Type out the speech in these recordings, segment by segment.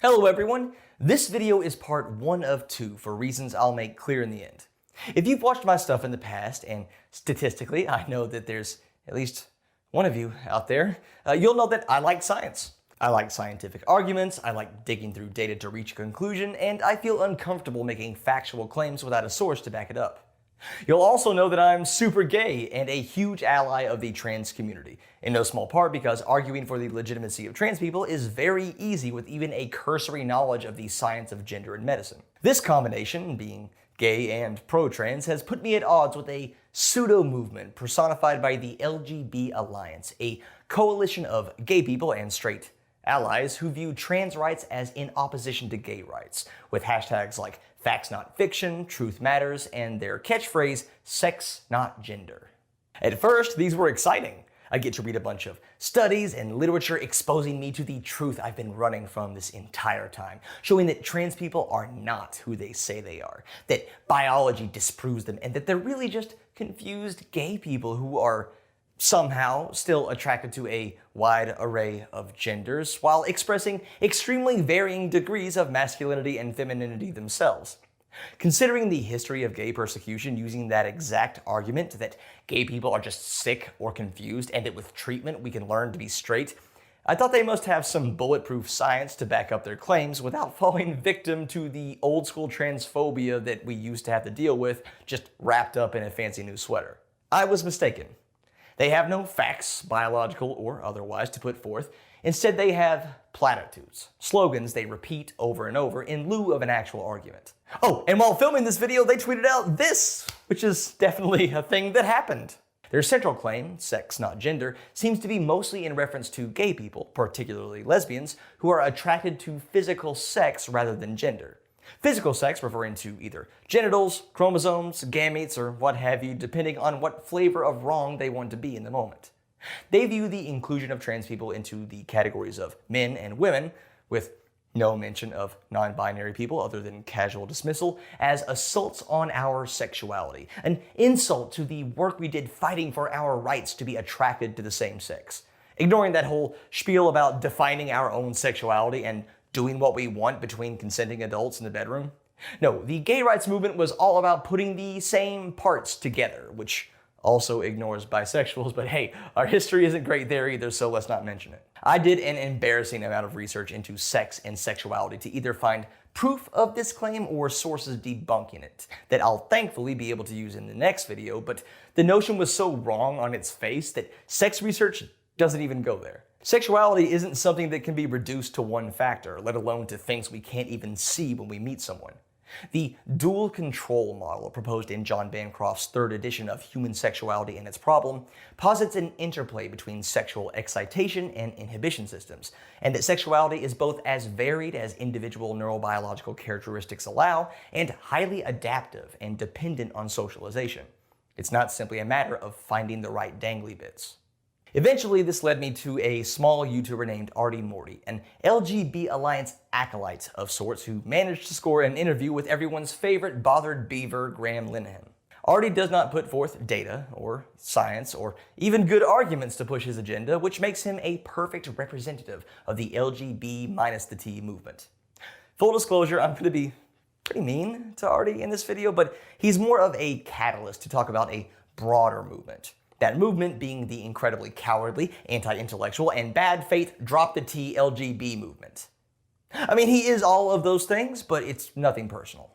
Hello everyone, this video is part 1 of 2 for reasons I'll make clear in the end. If you've watched my stuff in the past, and statistically I know that there's at least one of you out there, you'll know that I like science. I like scientific arguments, I like digging through data to reach a conclusion, and I feel uncomfortable making factual claims without a source to back it up. You'll also know that I'm super gay and a huge ally of the trans community, in no small part because arguing for the legitimacy of trans people is very easy with even a cursory knowledge of the science of gender and medicine. This combination, being gay and pro-trans, has put me at odds with a pseudo-movement personified by the LGB Alliance, a coalition of gay people and straight allies who view trans rights as in opposition to gay rights, with hashtags like Facts Not Fiction, Truth Matters, and their catchphrase, Sex Not Gender. At first, these were exciting. I get to read a bunch of studies and literature exposing me to the truth I've been running from this entire time, showing that trans people are not who they say they are, that biology disproves them, and that they're really just confused gay people who are somehow still attracted to a wide array of genders while expressing extremely varying degrees of masculinity and femininity themselves. Considering the history of gay persecution using that exact argument that gay people are just sick or confused and that with treatment we can learn to be straight, I thought they must have some bulletproof science to back up their claims without falling victim to the old school transphobia that we used to have to deal with just wrapped up in a fancy new sweater. I was mistaken. They have no facts, biological or otherwise, to put forth. Instead, they have platitudes, slogans they repeat over and over in lieu of an actual argument. Oh, and while filming this video, they tweeted out this, which is definitely a thing that happened. Their central claim, sex not gender, seems to be mostly in reference to gay people, particularly lesbians, who are attracted to physical sex rather than gender. Physical sex referring to either genitals, chromosomes, gametes, or what have you, depending on what flavor of wrong they want to be in the moment. They view the inclusion of trans people into the categories of men and women, with no mention of non-binary people other than casual dismissal, as assaults on our sexuality, an insult to the work we did fighting for our rights to be attracted to the same sex. Ignoring that whole spiel about defining our own sexuality and doing what we want between consenting adults in the bedroom. No, the gay rights movement was all about putting the same parts together, which also ignores bisexuals, but hey, our history isn't great there either, so let's not mention it. I did an embarrassing amount of research into sex and sexuality to either find proof of this claim or sources debunking it, that I'll thankfully be able to use in the next video, but the notion was so wrong on its face that sex research doesn't even go there. Sexuality isn't something that can be reduced to one factor, let alone to things we can't even see when we meet someone. The dual control model proposed in John Bancroft's 3rd edition of Human Sexuality and Its Problem posits an interplay between sexual excitation and inhibition systems, and that sexuality is both as varied as individual neurobiological characteristics allow and highly adaptive and dependent on socialization. It's not simply a matter of finding the right dangly bits. Eventually, this led me to a small YouTuber named Arty Morty, an LGB Alliance acolyte of sorts who managed to score an interview with everyone's favorite bothered beaver, Graham Linehan. Arty does not put forth data, or science, or even good arguments to push his agenda, which makes him a perfect representative of the LGB minus the T movement. Full disclosure, I'm going to be pretty mean to Arty in this video, but he's more of a catalyst to talk about a broader movement. That movement being the incredibly cowardly, anti-intellectual, and bad faith drop the T LGB movement. I mean, he is all of those things, but it's nothing personal.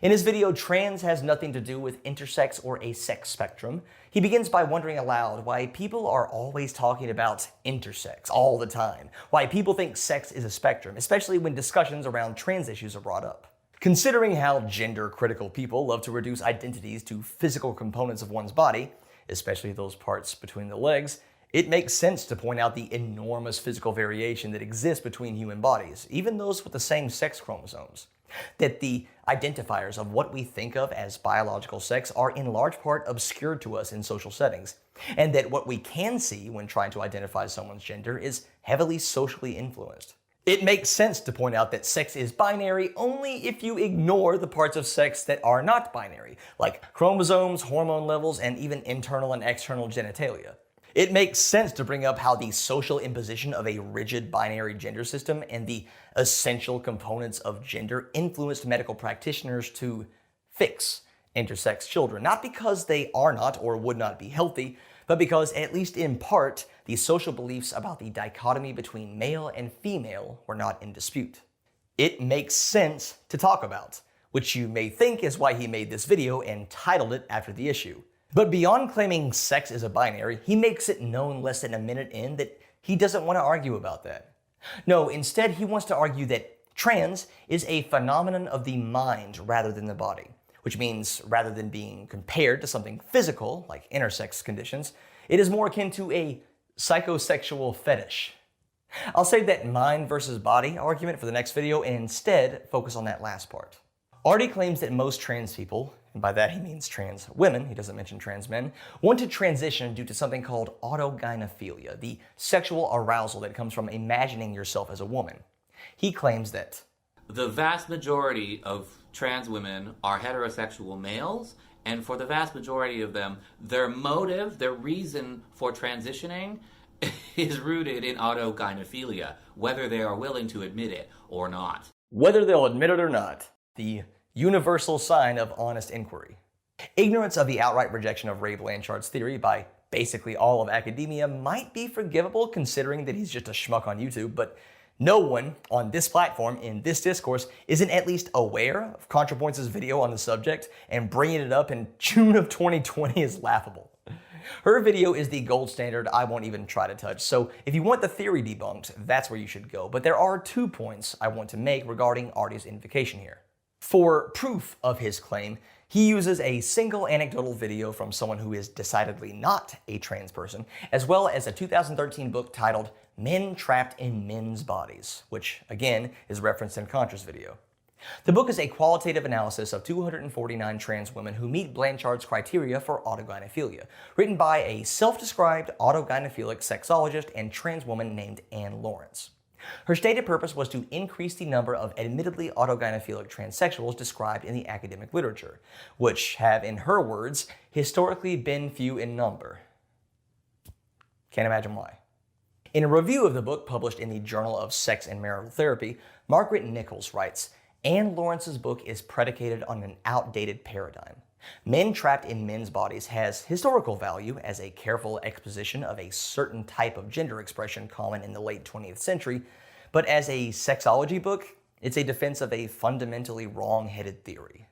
In his video, Trans Has Nothing to Do with Intersex or a Sex Spectrum, he begins by wondering aloud why people are always talking about intersex all the time, why people think sex is a spectrum, especially when discussions around trans issues are brought up. Considering how gender-critical people love to reduce identities to physical components of one's body, especially those parts between the legs, it makes sense to point out the enormous physical variation that exists between human bodies, even those with the same sex chromosomes. That the identifiers of what we think of as biological sex are in large part obscured to us in social settings, and that what we can see when trying to identify someone's gender is heavily socially influenced. It makes sense to point out that sex is binary only if you ignore the parts of sex that are not binary, like chromosomes, hormone levels, and even internal and external genitalia. It makes sense to bring up how the social imposition of a rigid binary gender system and the essential components of gender influenced medical practitioners to fix intersex children, not because they are not or would not be healthy, but because, at least in part, the social beliefs about the dichotomy between male and female were not in dispute. It makes sense to talk about, which you may think is why he made this video and titled it after the issue. But beyond claiming sex is a binary, he makes it known less than a minute in that he doesn't want to argue about that. No, instead he wants to argue that trans is a phenomenon of the mind rather than the body, which means rather than being compared to something physical, like intersex conditions, it is more akin to a psychosexual fetish. I'll save that mind versus body argument for the next video and instead focus on that last part. Arty claims that most trans people, and by that he means trans women, he doesn't mention trans men, want to transition due to something called autogynephilic, the sexual arousal that comes from imagining yourself as a woman. He claims that the vast majority of trans women are heterosexual males, and for the vast majority of them, their motive, their reason for transitioning is rooted in autogynephilia, whether they are willing to admit it or not. Whether they'll admit it or not, the universal sign of honest inquiry. Ignorance of the outright rejection of Ray Blanchard's theory by basically all of academia might be forgivable considering that he's just a schmuck on YouTube, but no one on this platform in this discourse isn't at least aware of ContraPoints' video on the subject, and bringing it up in June of 2020 is laughable. Her video is the gold standard I won't even try to touch, so if you want the theory debunked, that's where you should go. But there are 2 points I want to make regarding Arty's invocation here. For proof of his claim, he uses a single anecdotal video from someone who is decidedly not a trans person, as well as a 2013 book titled Men Trapped in Men's Bodies, which again is referenced in Contra's video. The book is a qualitative analysis of 249 trans women who meet Blanchard's criteria for autogynephilia, written by a self-described autogynephilic sexologist and trans woman named Anne Lawrence. Her stated purpose was to increase the number of admittedly autogynephilic transsexuals described in the academic literature, which have, in her words, historically been few in number. Can't imagine why. In a review of the book published in the Journal of Sex and Marital Therapy, Margaret Nichols writes, Anne Lawrence's book is predicated on an outdated paradigm. Men Trapped in Men's Bodies has historical value as a careful exposition of a certain type of gender expression common in the late 20th century, but as a sexology book, it's a defense of a fundamentally wrong-headed theory.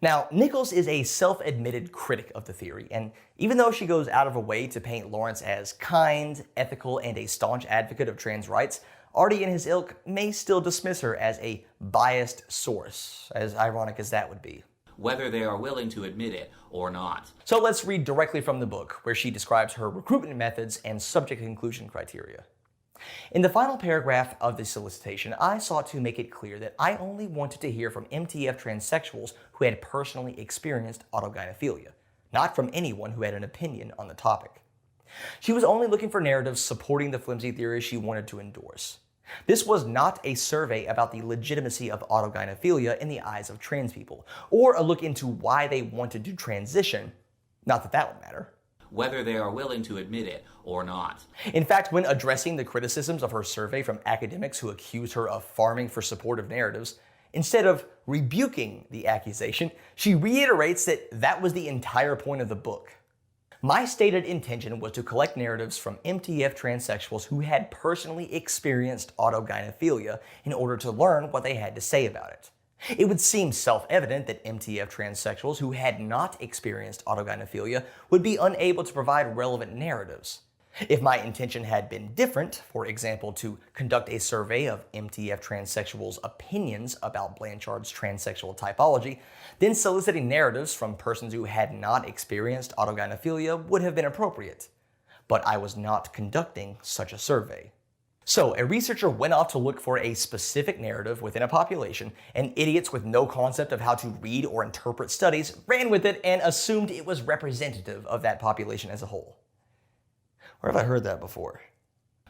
Now, Nichols is a self-admitted critic of the theory, and even though she goes out of her way to paint Lawrence as kind, ethical, and a staunch advocate of trans rights, Arty and his ilk may still dismiss her as a biased source, as ironic as that would be. Whether they are willing to admit it or not. So let's read directly from the book, where she describes her recruitment methods and subject inclusion criteria. In the final paragraph of the solicitation, I sought to make it clear that I only wanted to hear from MTF transsexuals who had personally experienced autogynephilia, not from anyone who had an opinion on the topic. She was only looking for narratives supporting the flimsy theories she wanted to endorse. This was not a survey about the legitimacy of autogynephilia in the eyes of trans people, or a look into why they wanted to transition, not that that would matter. Whether they are willing to admit it or not. In fact, when addressing the criticisms of her survey from academics who accused her of farming for supportive narratives, instead of rebuking the accusation, she reiterates that that was the entire point of the book. My stated intention was to collect narratives from MTF transsexuals who had personally experienced autogynephilia in order to learn what they had to say about it. It would seem self-evident that MTF transsexuals who had not experienced autogynephilia would be unable to provide relevant narratives. If my intention had been different, for example, to conduct a survey of MTF transsexuals' opinions about Blanchard's transsexual typology, then soliciting narratives from persons who had not experienced autogynephilia would have been appropriate. But I was not conducting such a survey. So, a researcher went off to look for a specific narrative within a population, and idiots with no concept of how to read or interpret studies ran with it and assumed it was representative of that population as a whole. Where have I heard that before?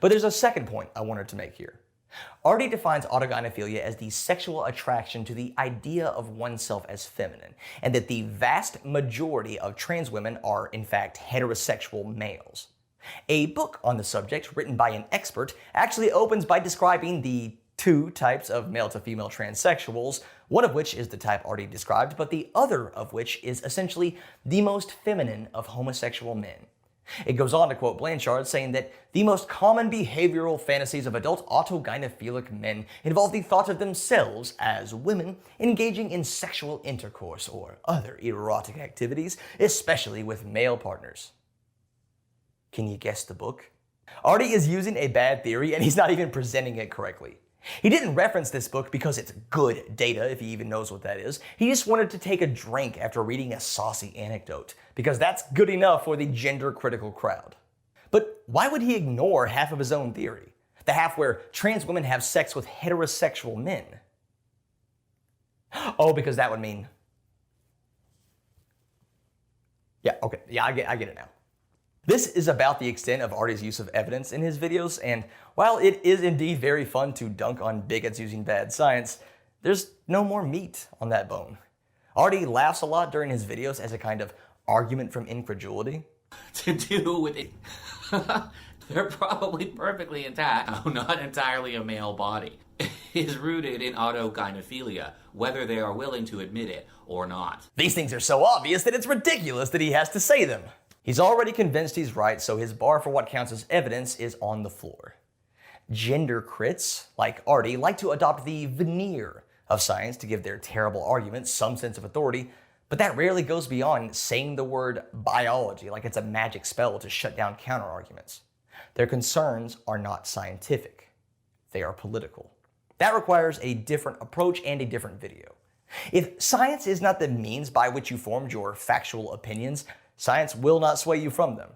But there's a second point I wanted to make here. Arty defines autogynephilia as the sexual attraction to the idea of oneself as feminine, and that the vast majority of trans women are, in fact, heterosexual males. A book on the subject, written by an expert, actually opens by describing the two types of male to female transsexuals, one of which is the type already described, but the other of which is essentially the most feminine of homosexual men. It goes on to quote Blanchard, saying that the most common behavioral fantasies of adult autogynephilic men involve the thought of themselves as women engaging in sexual intercourse or other erotic activities, especially with male partners. Can you guess the book? Arty is using a bad theory and he's not even presenting it correctly. He didn't reference this book because it's good data, if he even knows what that is. He just wanted to take a drink after reading a saucy anecdote, because that's good enough for the gender-critical crowd. But why would he ignore half of his own theory? The half where trans women have sex with heterosexual men? Oh, because that would mean... Yeah, okay, yeah, I get it now. This is about the extent of Arty's use of evidence in his videos, and while it is indeed very fun to dunk on bigots using bad science, there's no more meat on that bone. Arty laughs a lot during his videos as a kind of argument from incredulity. To do with it. They're probably perfectly intact, oh, not entirely a male body, is rooted in autogynephilia, whether they are willing to admit it or not. These things are so obvious that it's ridiculous that he has to say them. He's already convinced he's right, so his bar for what counts as evidence is on the floor. Gender crits, like Arty, like to adopt the veneer of science to give their terrible arguments some sense of authority, but that rarely goes beyond saying the word biology like it's a magic spell to shut down counter-arguments. Their concerns are not scientific. They are political. That requires a different approach and a different video. If science is not the means by which you formed your factual opinions, science will not sway you from them.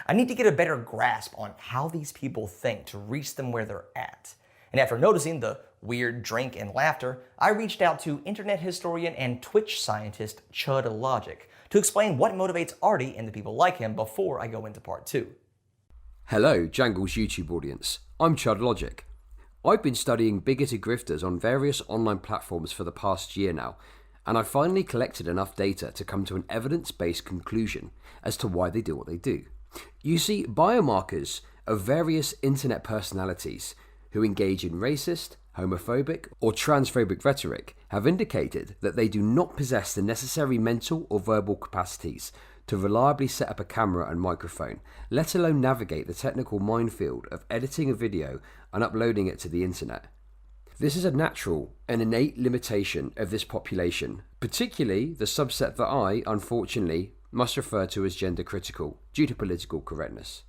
I need to get a better grasp on how these people think to reach them where they're at. And after noticing the weird drink and laughter, I reached out to internet historian and Twitch scientist Chud Logic to explain what motivates Arty and the people like him before I go into part 2. Hello, Jangle's YouTube audience. I'm Chud Logic. I've been studying bigoted grifters on various online platforms for the past year now, and I finally collected enough data to come to an evidence-based conclusion as to why they do what they do. You see, biomarkers of various internet personalities who engage in racist, homophobic, or transphobic rhetoric have indicated that they do not possess the necessary mental or verbal capacities to reliably set up a camera and microphone, let alone navigate the technical minefield of editing a video and uploading it to the internet. This is a natural and innate limitation of this population, particularly the subset that I, unfortunately, must refer to as gender critical due to political correctness.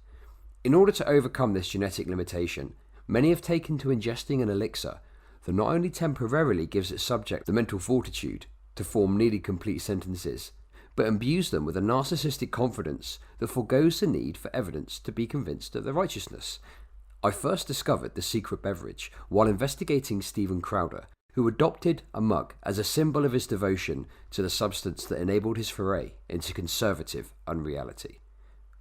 In order to overcome this genetic limitation, many have taken to ingesting an elixir that not only temporarily gives its subject the mental fortitude to form nearly complete sentences, but imbues them with a narcissistic confidence that forgoes the need for evidence to be convinced of their righteousness. I first discovered the secret beverage while investigating Stephen Crowder, who adopted a mug as a symbol of his devotion to the substance that enabled his foray into conservative unreality.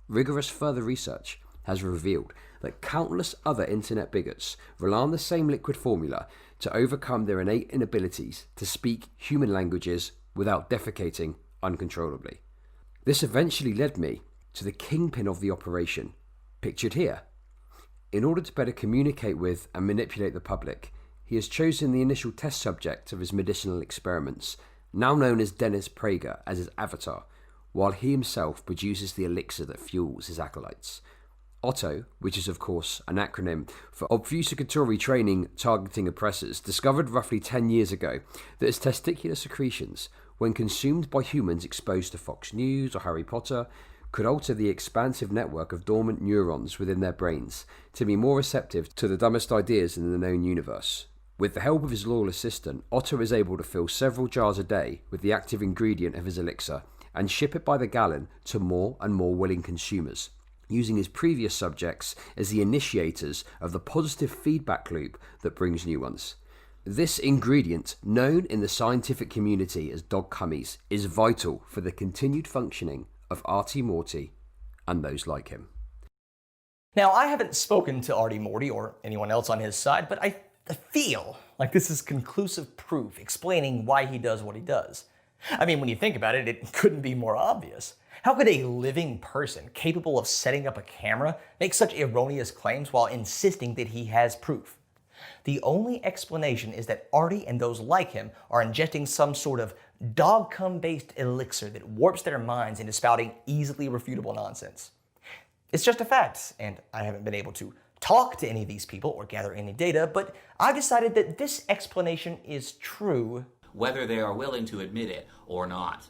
Rigorous further research has revealed that countless other internet bigots rely on the same liquid formula to overcome their innate inabilities to speak human languages without defecating uncontrollably. This eventually led me to the kingpin of the operation, pictured here. In order to better communicate with and manipulate the public, he has chosen the initial test subject of his medicinal experiments, now known as Dennis Prager, as his avatar, while he himself produces the elixir that fuels his acolytes. Otto, which is of course an acronym for Obfuscatory Training Targeting Oppressors, discovered roughly 10 years ago that his testicular secretions, when consumed by humans exposed to Fox News or Harry Potter, could alter the expansive network of dormant neurons within their brains to be more receptive to the dumbest ideas in the known universe. With the help of his loyal assistant, Otto is able to fill several jars a day with the active ingredient of his elixir and ship it by the gallon to more and more willing consumers, using his previous subjects as the initiators of the positive feedback loop that brings new ones. This ingredient, known in the scientific community as dog cummies, is vital for the continued functioning of Arty Morty and those like him. Now, I haven't spoken to Arty Morty or anyone else on his side, but I feel like this is conclusive proof explaining why he does what he does. I mean, when you think about it, it couldn't be more obvious. How could a living person capable of setting up a camera make such erroneous claims while insisting that he has proof? The only explanation is that Arty and those like him are injecting some sort of dog-cum-based elixir that warps their minds into spouting easily refutable nonsense. It's just a fact, and I haven't been able to talk to any of these people or gather any data, but I've decided that this explanation is true. Whether they are willing to admit it or not.